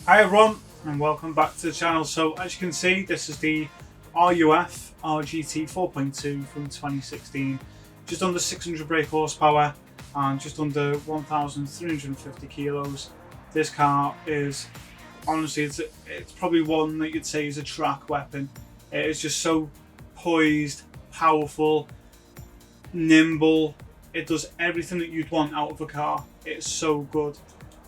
Hi everyone and welcome back to the channel. So as you can see, this is the RUF RGT 4.2 from 2016. Just under 600 brake horsepower and just under 1,350 kilos. This car is, honestly, it's probably one that you'd say is a track weapon. It is just so poised, powerful, nimble. It does everything that you'd want out of a car. It's so good.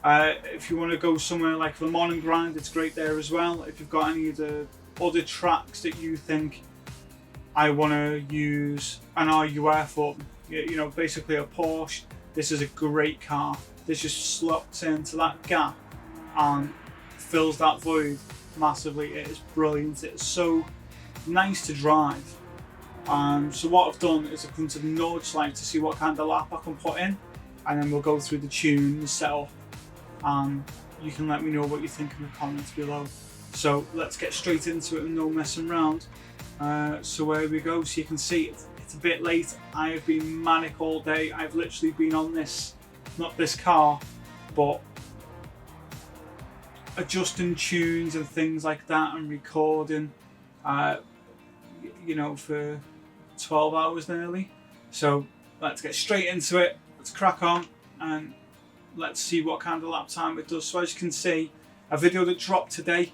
If you want to go somewhere like Le Mans and grind, it's great there as well. If you've got any of the other tracks that you think I want to use an RUF or, you know, basically a Porsche, this is a great car. This just slots into that gap and fills that void massively. It is brilliant. It's so nice to drive. So what I've done is I've come to the Nordschleife to see what kind of lap I can put in, and then we'll go through the tune, the setup, and you can let me know what you think in the comments below. So let's get straight into it and no messing around. So here we go. So you can see it's a bit late. I have been manic all day. I've literally been on this, not this car, but adjusting tunes and things like that and recording, you know, for 12 hours nearly. So let's get straight into it. Let's crack on and let's see what kind of lap time it does. So as you can see, a video that dropped today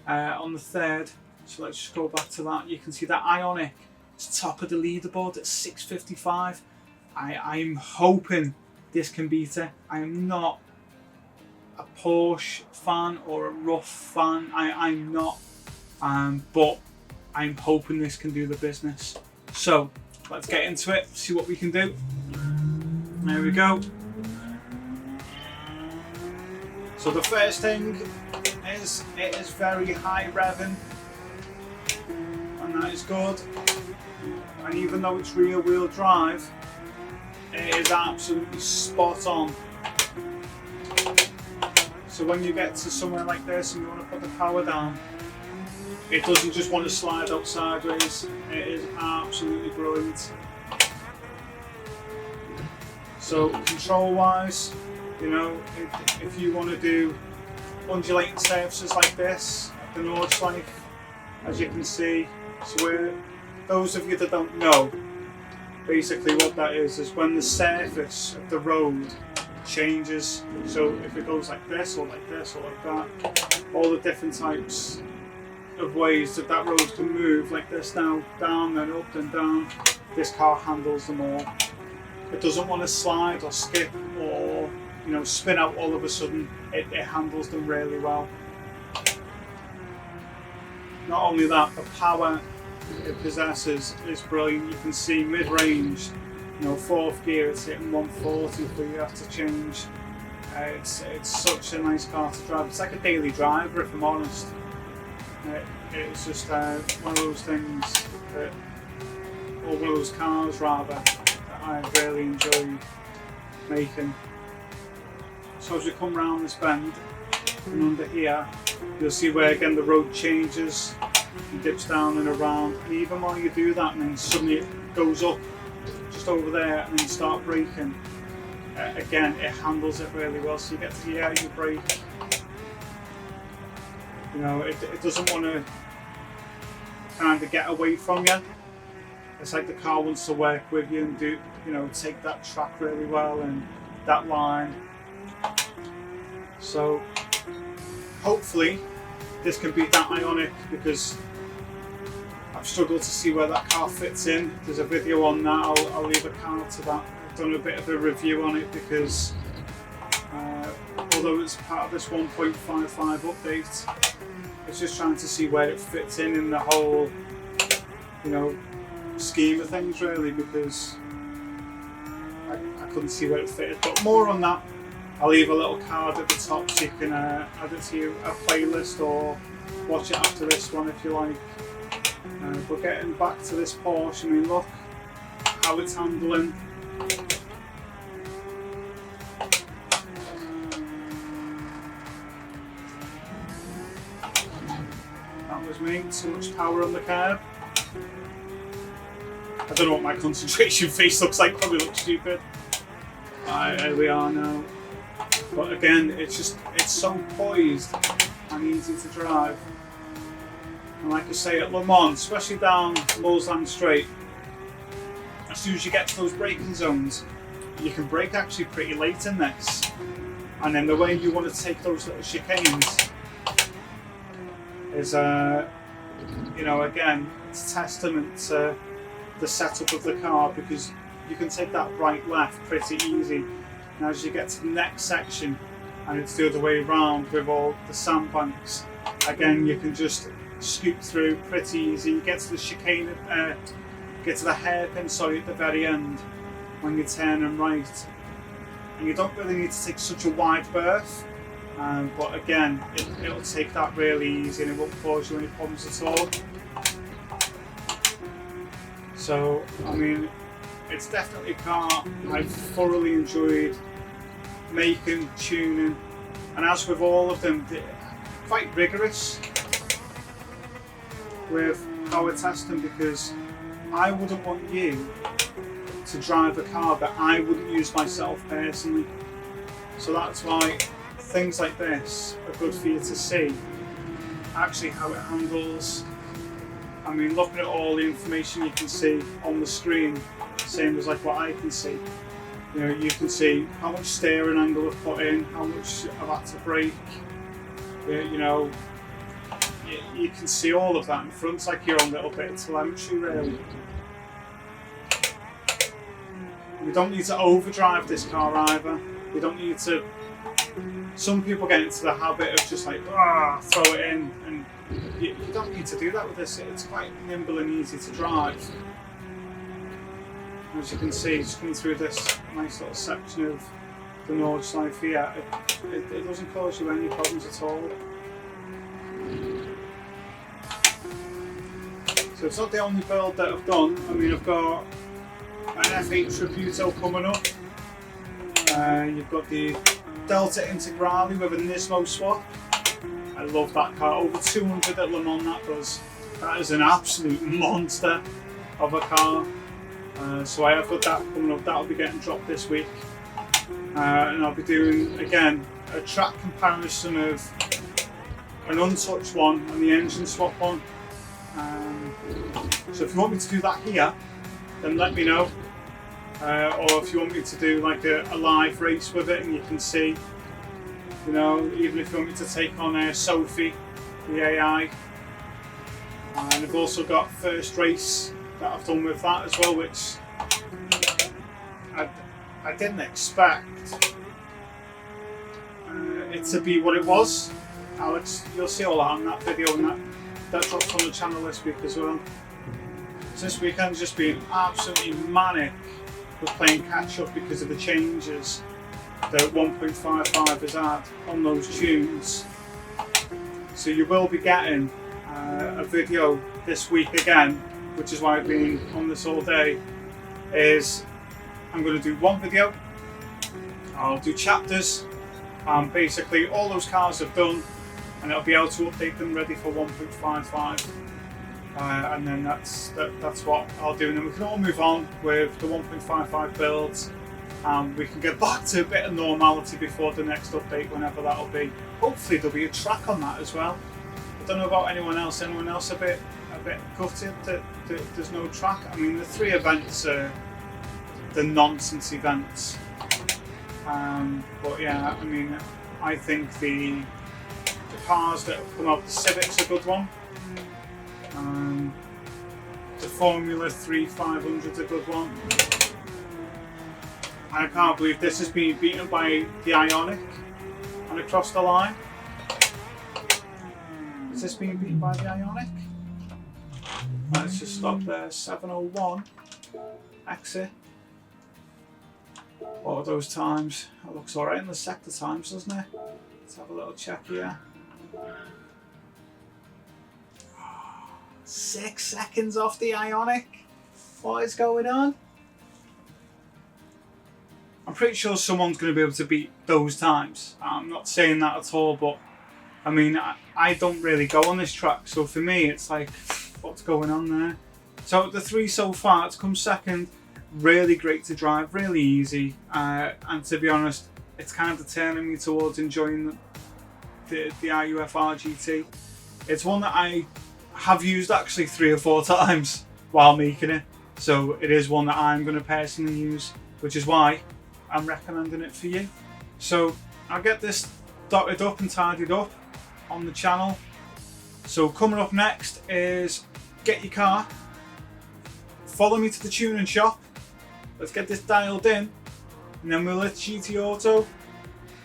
on the 3rd. So let's just go back to that. You can see that Ioniq is top of the leaderboard at 655. I'm hoping this can beat it. I am not a Porsche fan or a RUF fan. I'm not. But I'm hoping this can do the business. So let's get into it, see what we can do. There we go. So the first thing is it is very high revving, and that is good. And even though it's rear wheel drive, it is absolutely spot on. So when you get to somewhere like this and you want to put the power down, it doesn't just want to slide out sideways. It is absolutely brilliant. So control wise, you know, if you want to do undulating surfaces like this, the Nordschleife, as you can see, so those of you that don't know, basically what that is when the surface of the road changes. So if it goes like this or like this or like that, all the different types of ways that road can move, like this now, down, then up, then down, this car handles them all. It doesn't want to slide or skip or, you know, spin out all of a sudden. It handles them really well. Not only that, the power it possesses is brilliant. You can see mid-range, you know, 4th gear, it's hitting 140, but you have to change. It's such a nice car to drive. It's like a daily driver, if I'm honest. It's just one of those things that, or one of those cars rather, that I really enjoy making. So as we come round this bend and under here, you'll see where again the road changes and dips down and around, and even while you do that and then suddenly it goes up just over there and then you start braking, again it handles it really well. So you get to the air, you brake, you know, it doesn't want to kind of get away from you. It's like the car wants to work with you and do, you know, take that track really well and that line. So hopefully this can beat that Ioniq, because I've struggled to see where that car fits in. There's a video on that, I'll leave a card to that. I've done a bit of a review on it because although it's part of this 1.55 update, it's just trying to see where it fits in the whole, you know, scheme of things really, because I couldn't see where it fitted. But more on that, I'll leave a little card at the top so you can add it to a playlist or watch it after this one if you like. But getting back to this Porsche, I mean, look how it's handling. That was me, too much power on the curb. I don't know what my concentration face looks like, probably looks stupid. Here we are now. But again, it's so poised and and easy to drive. And like I say, at Le Mans, especially down Mulsanne Straight, as soon as you get to those braking zones, you can brake actually pretty late in this. And then the way you want to take those little chicanes is, you know, again, it's a testament to the setup of the car, because you can take that right left pretty easy. And as you get to the next section, and it's the other way around with all the sandbanks, again, you can just scoop through pretty easy. You get to the chicane, get to the hairpin, sorry, at the very end when you're turning right. And you don't really need to take such a wide berth, but again, it'll take that really easy and it won't cause you any problems at all. So, I mean, it's definitely a car I've thoroughly enjoyed making, tuning, and as with all of them, they're quite rigorous with power testing, because I wouldn't want you to drive a car that I wouldn't use myself personally. So that's why things like this are good for you to see actually how it handles. I mean, looking at all the information you can see on the screen, same as like what I can see. You know, you can see how much steering angle I've put in, how much I've had to brake. You know, you can see all of that in front. It's like your own little bit of telemetry, really. You don't need to overdrive this car either. You don't need to. Some people get into the habit of just like throw it in, and you don't need to do that with this. It's quite nimble and easy to drive. As you can see, just coming through this nice little section of the Nordschleife here, it doesn't cause you any problems at all. So it's not the only build that I've done. I mean, I've got an F8 Tributo coming up. You've got the Delta Integrale with a Nismo swap. I love that car. Over 200 at Le Mans that does. That is an absolute monster of a car. So I have got that coming up. That'll be getting dropped this week. And I'll be doing, again, a track comparison of an untouched one and the engine swap one. So if you want me to do that here, then let me know. Or if you want me to do like a live race with it and you can see, you know, even if you want me to take on Sophie, the AI. And I've also got first race that I've done with that as well, which I didn't expect it to be what it was. Alex, you'll see all that on that video, and that drops on the channel this week as well. So this weekend's just been absolutely manic with playing catch up because of the changes that 1.55 has had on those tunes. So you will be getting a video this week again, which is why I've been on this all day. Is I'm going to do one video, I'll do chapters, basically all those cars I've done, and I'll be able to update them ready for 1.55. And then that's what I'll do, and then we can all move on with the 1.55 builds. We can get back to a bit of normality before the next update, whenever that'll be. Hopefully there'll be a track on that as well. I don't know about anyone else. Anyone else a bit gutted that there's no track? I mean, the 3 events are the nonsense events. But yeah, I mean, I think the cars that have come out, the Civic's a good one. The Formula 3 500's a good one. I can't believe this has been beaten by the Ioniq and across the line. Has this been beaten by the Ioniq? Let's just stop there. 701 exit. What are those times? That looks alright in the sector times, doesn't it? Let's have a little check here. 6 seconds off the Ioniq. What is going on? I'm pretty sure someone's going to be able to beat those times. I'm not saying that at all, but I mean, I don't really go on this track, so for me it's like, what's going on there? So the 3 so far, it's come second. Really great to drive, really easy, and to be honest, it's kind of turning me towards enjoying them. the RUF RGT. It's one that I have used actually 3 or 4 times while making it, so it is one that I'm going to personally use, which is why I'm recommending it for you. So I'll get this dotted up and tidied up on the channel. So coming up next is get your car, follow me to the tuning shop, let's get this dialed in, and then we'll hit GT Auto,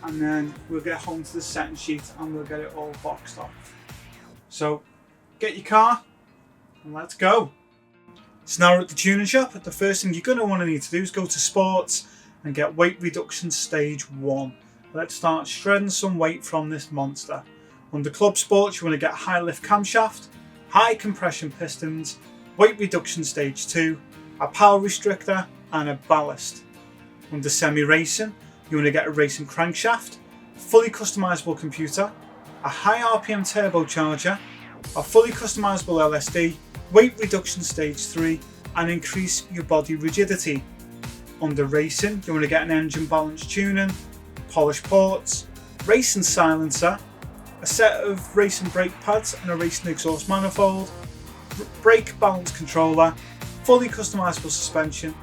and then we'll get home to the setting sheet and we'll get it all boxed off. So get your car and let's go. So now we're at the tuning shop. The first thing you're going to want to need to do is go to sports and get weight reduction stage 1. Let's start shredding some weight from this monster. Under club sports, you want to get high lift camshaft, high compression pistons, weight reduction stage 2, a power restrictor and a ballast. Under semi racing, you want to get a racing crankshaft, fully customizable computer, a high RPM turbocharger, a fully customizable LSD, weight reduction stage 3, and increase your body rigidity. Under racing, you want to get an engine balance tuning, polished ports, racing silencer, a set of racing brake pads and a racing exhaust manifold, brake balance controller, fully customizable suspension,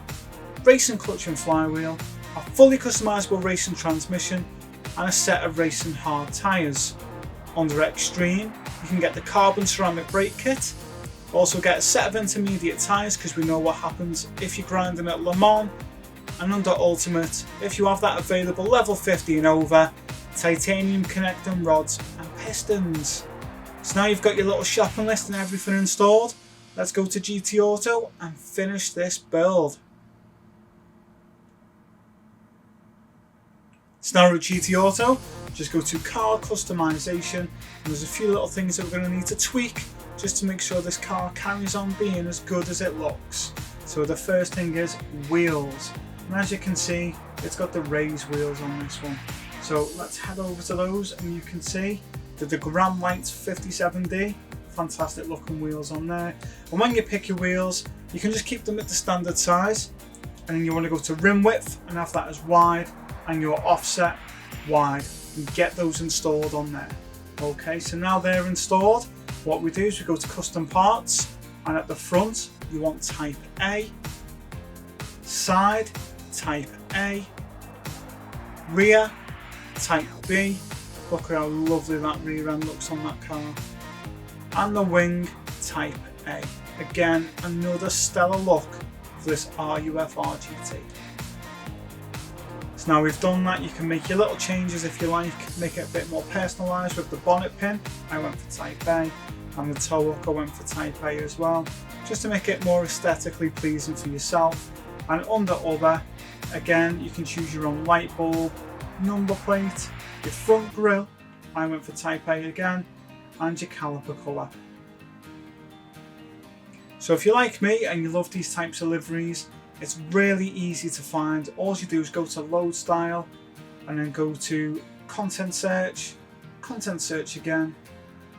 racing clutch and flywheel, a fully customizable racing transmission, and a set of racing hard tyres. Under extreme, you can get the carbon ceramic brake kit, also get a set of intermediate tyres because we know what happens if you're grinding at Le Mans, and under ultimate, if you have that available level 50 and over, titanium connecting rods and pistons. So now you've got your little shopping list and everything installed, let's go to GT Auto and finish this build. So now we're at GT Auto, just go to car customization, and there's a few little things that we're going to need to tweak just to make sure this car carries on being as good as it looks. So the first thing is wheels, and as you can see it's got the raised wheels on this one. So let's head over to those, and you can see that the Gran Lights 57D, fantastic looking wheels on there. And when you pick your wheels, you can just keep them at the standard size, and then you want to go to rim width and have that as wide, and your offset wide, and get those installed on there. Okay, so now they're installed, what we do is we go to custom parts, and at the front you want type A, side type A, rear type B, look at how lovely that rear end looks on that car, and the wing type A. Again, another stellar look for this RUF RGT. So now we've done that, you can make your little changes if you like, make it a bit more personalised. With the bonnet pin, I went for type A, and the toe hook I went for type A as well, just to make it more aesthetically pleasing for yourself. And under other, again, you can choose your own light bulb, number plate, your front grille, I went for type A again, and your caliper colour. So if you're like me and you love these types of liveries, it's really easy to find. All you do is go to load style and then go to content search again,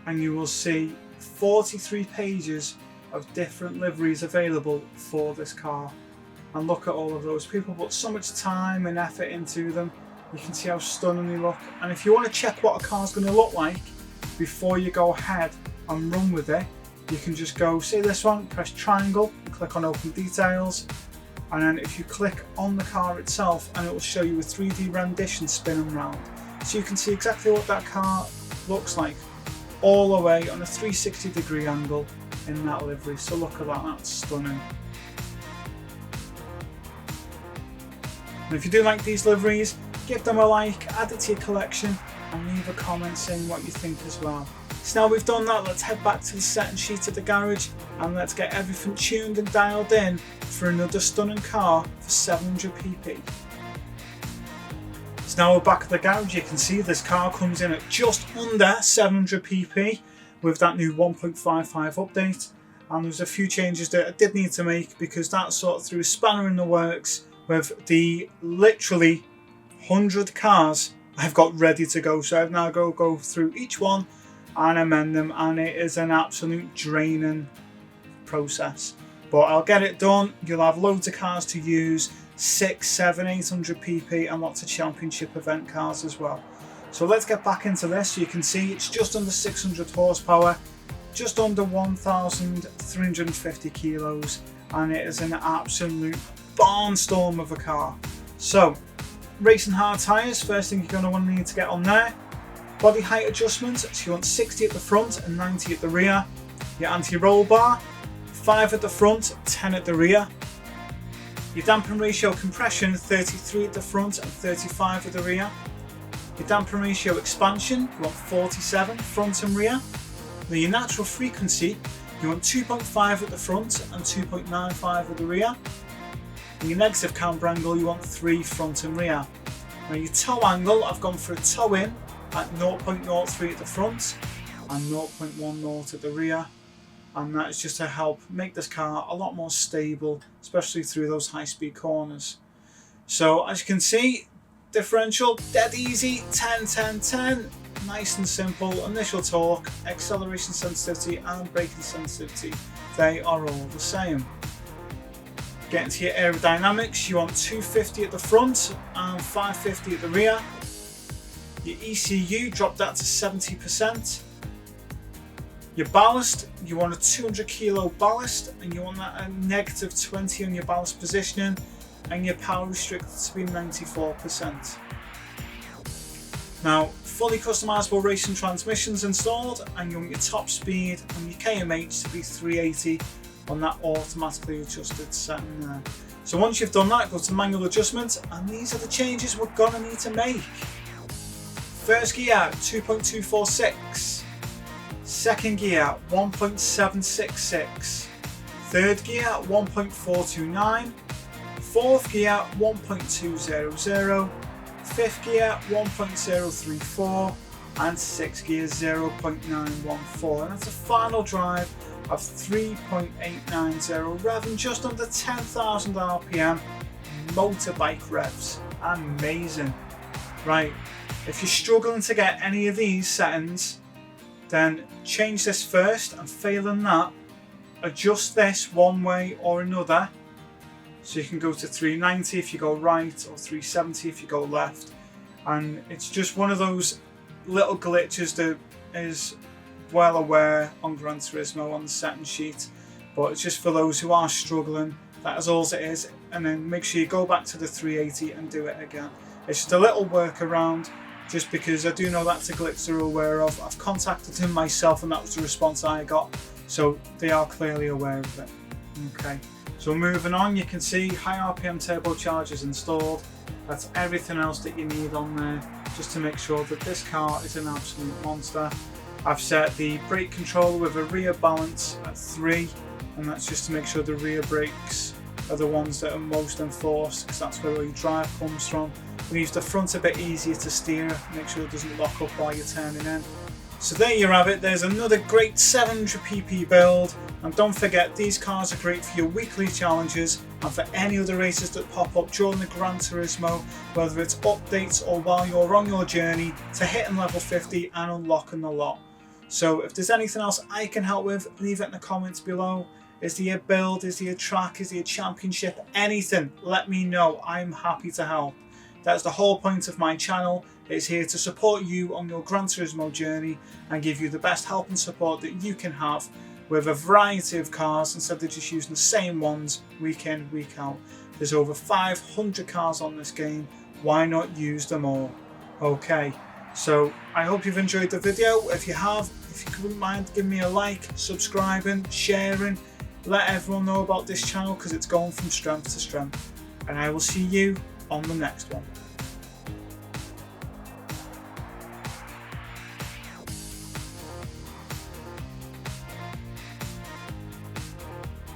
and you will see 43 pages of different liveries available for this car. And look at all of those. People put so much time and effort into them. You can see how stunning they look. And if you want to check what a car's going to look like before you go ahead and run with it, you can just go, see this one, press triangle, click on open details, and then if you click on the car itself, and it will show you a 3D rendition spinning round. So you can see exactly what that car looks like all the way on a 360-degree angle in that livery. So look at that, that's stunning. And if you do like these liveries, give them a like, add it to your collection, and leave a comment saying what you think as well. So now we've done that, let's head back to the setting sheet at the garage, and let's get everything tuned and dialed in for another stunning car for 700 pp. So now we're back at the garage, you can see this car comes in at just under 700 pp with that new 1.55 update, and there's a few changes that I did need to make because that sort of threw a spanner in the works with the literally 100 cars I've got ready to go. So I've now go through each one and amend them, and it is an absolute draining process, but I'll get it done. You'll have loads of cars to use, 600, 700, 800 pp, and lots of championship event cars as well. So let's get back into this. So you can see it's just under 600 horsepower, just under 1,350 kilos, and it is an absolute barnstorm of a car. So racing hard tyres, first thing you're going to want to need to get on there. Body height adjustment, so you want 60 at the front and 90 at the rear. Your anti-roll bar, 5 at the front, 10 at the rear. Your damping ratio compression, 33 at the front and 35 at the rear. Your damping ratio expansion, you want 47 front and rear. Now your natural frequency, you want 2.5 at the front and 2.95 at the rear. And your negative camber angle, you want 3 front and rear. Now your toe angle, I've gone for a toe in at 0.03 at the front and 0.10 at the rear. And that is just to help make this car a lot more stable, especially through those high speed corners. So as you can see, differential, dead easy, 10, 10, 10. Nice and simple. Initial torque, acceleration sensitivity and braking sensitivity, they are all the same. Getting to your aerodynamics, you want 250 at the front and 550 at the rear. Your ECU, drop that to 70%. Your ballast, you want a 200 kilo ballast and you want that at -20 on your ballast positioning, and your power restricted to be 94%. Now, fully customizable racing transmissions installed, and you want your top speed and your KMH to be 380 on that automatically adjusted setting there. So once you've done that, go to manual adjustment, and these are the changes we're gonna need to make. First gear, 2.246. Second gear, 1.766. Third gear, 1.429. Fourth gear, 1.200. Fifth gear, 1.034. And sixth gear, 0.914. And that's a final drive of 3.890, revving just under 10,000 RPM. Motorbike revs. Amazing. Right, if you're struggling to get any of these settings, then change this first, and failing that, adjust this one way or another. So you can go to 390 if you go right, or 370 if you go left. And it's just one of those little glitches that is well aware on Gran Turismo on the setting sheet, but it's just for those who are struggling. That is all it is. And then make sure you go back to the 380 and do it again. It's just a little workaround, just because I do know that's a glitch they're aware of. I've contacted him myself and that was the response I got, so they are clearly aware of it. Okay, so moving on, you can see high RPM turbochargers installed. That's everything else that you need on there, just to make sure that this car is an absolute monster. I've set the brake controller with a rear balance at 3, and that's just to make sure the rear brakes are the ones that are most enforced, because that's where all your drive comes from. Leaves the front a bit easier to steer, make sure it doesn't lock up while you're turning in. So there you have it, there's another great 700pp build, and don't forget these cars are great for your weekly challenges and for any other races that pop up during the Gran Turismo, whether it's updates or while you're on your journey to hitting level 50 and unlocking the lot. So if there's anything else I can help with, leave it in the comments below. Is there a build, is there a track, is there a championship, anything, let me know, I'm happy to help. That's the whole point of my channel. It's here to support you on your Gran Turismo journey and give you the best help and support that you can have with a variety of cars instead of just using the same ones week in, week out. There's over 500 cars on this game. Why not use them all? Okay, so I hope you've enjoyed the video. If you have, if you wouldn't mind giving me a like, subscribing, sharing, let everyone know about this channel because it's going from strength to strength. And I will see you on the next one.